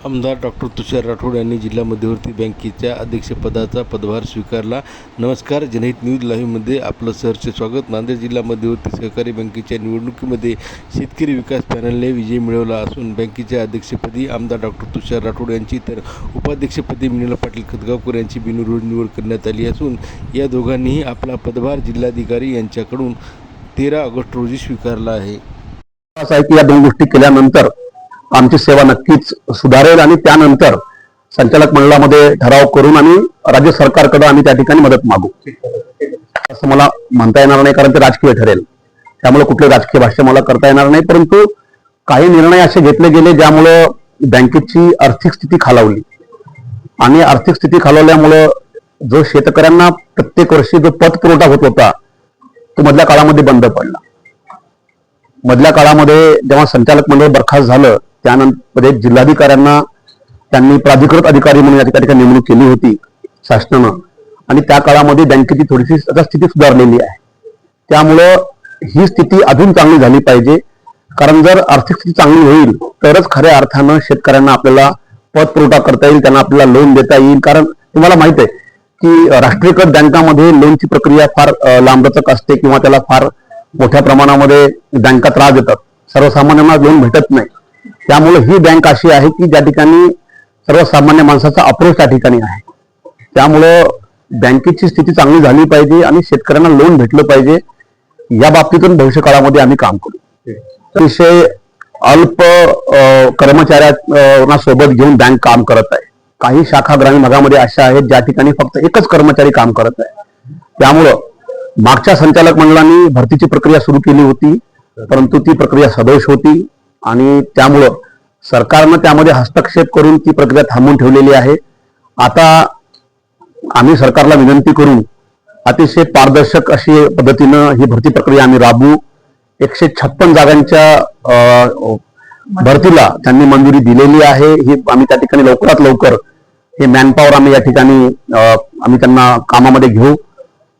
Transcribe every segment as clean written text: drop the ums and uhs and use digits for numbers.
आमदार डॉक्टर तुषार राठोड यांनी जिल्हा मध्यवर्ती बँकेच्या अध्यक्षपदाचा पदभार स्वीकारला. नमस्कार, जनहित न्यूज लाईव्हमध्ये आपलं सहर्ष स्वागत. नांदेड जिल्हा मध्यवर्ती सहकारी बँकेच्या निवडणुकीमध्ये शेतकरी विकास पॅनलने विजय मिळवला असून बँकेच्या अध्यक्षपदी आमदार डॉक्टर तुषार राठोड यांची तर उपाध्यक्षपदी मिनल पाटील खतगावकर यांची बिनविरोध निवड करण्यात आली असून या दोघांनीही आपला पदभार जिल्हाधिकारी यांच्याकडून 13 ऑगस्ट रोजी स्वीकारला आहे. असं आहे की या दोन गोष्टी केल्यानंतर आमची सेवा नक्कीच सुधारेल आणि त्यानंतर संचालक मंडळामध्ये ठराव करून आणि राज्य सरकारकडे आम्ही त्या ठिकाणी मदत मागू असं मला म्हणता येणार नाही, कारण ते राजकीय ठरेल. त्यामुळे कुठले राजकीय भाष्य मला करता येणार नाही. परंतु काही निर्णय असे घेतले गेले ज्यामुळं बँकेची आर्थिक स्थिती खालावली आणि आर्थिक स्थिती खालावल्यामुळं जो शेतकऱ्यांना प्रत्येक वर्षी जो पतपुरवठा होत होता तो मधल्या काळामध्ये बंद पडला. मधल्या काळामध्ये जेव्हा संचालक मंडळ बरखास्त झालं त्यानंतर जिल्हाधिकाऱ्यांना त्यांनी प्राधिकृत अधिकारी म्हणून या ठिकाणी नेमणूक केली होती शासनानं आणि त्या काळामध्ये बँकेची थोडीशी स्थिती सुधारलेली आहे. त्यामुळं ही स्थिती अजून चांगली झाली पाहिजे, कारण जर आर्थिक स्थिती चांगली होईल तरच खऱ्या अर्थानं शेतकऱ्यांना आपल्याला पतपुरवठा करता येईल, त्यांना आपल्याला लोन देता येईल. कारण तुम्हाला माहित आहे की राष्ट्रीयकृत बँकांमध्ये लोनची प्रक्रिया फार लांबलचक असते किंवा त्याला फार मोठ्या प्रमाणामध्ये बँका त्रास देतात, सर्वसामान्यांना लोन भेटत नाही. त्यामुळे ही बँक अशी आहे की ज्या ठिकाणी सर्वसामान्य माणसाचा अप्रोच त्या ठिकाणी आहे. त्यामुळं बँकेची स्थिती चांगली झाली पाहिजे आणि शेतकऱ्यांना लोन भेटलं पाहिजे. या बाबतीतून भविष्य काळामध्ये आम्ही काम करू. अतिशय अल्प कर्मचाऱ्यांना सोबत घेऊन बँक काम करत आहे. काही शाखा ग्रामीण भागामध्ये अशा आहेत ज्या ठिकाणी फक्त एकच कर्मचारी काम करत आहे. त्यामुळं मागच्या संचालक मंडळाने भरतीची प्रक्रिया सुरू केली होती, परंतु ती प्रक्रिया सदोष होती आणि त्यामुळं सरकारनं त्यामध्ये हस्तक्षेप करून ती प्रक्रिया थांबवून ठेवलेली आहे. आता आम्ही सरकारला विनंती करू अतिशय पारदर्शक अशी पद्धतीनं ही भरती प्रक्रिया आम्ही राबवू. 156 जागांच्या भरतीला त्यांनी मंजुरी दिलेली आहे. ही आम्ही त्या ठिकाणी लवकरात लवकर हे मॅनपॉवर आम्ही या ठिकाणी आम्ही त्यांना कामामध्ये घेऊ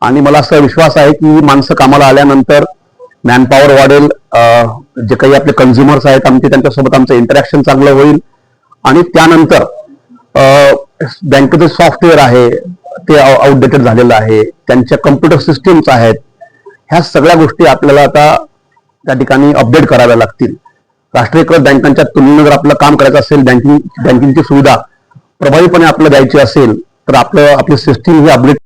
आणि मला असा विश्वास आहे की माणसं कामाला आल्यानंतर मॅनपॉवर वाढेल, जे काही आपले कन्झ्युमर्स आहेत आमचे त्यांच्यासोबत आमचं इंटरॅक्शन चांगलं होईल आणि त्यानंतर बँकेचं सॉफ्टवेअर आहे ते आउटडेटेड झालेलं आहे, त्यांच्या कम्प्युटर सिस्टीम्स आहेत, ह्या सगळ्या गोष्टी आपल्याला आता त्या ठिकाणी अपडेट कराव्या लागतील. राष्ट्रीयकृत बँकांच्या तुलनेत जर आपलं काम करायचं असेल, बँकिंगची सुविधा प्रभावीपणे आपल्याला द्यायची असेल तर आपली सिस्टीम ही अपडेट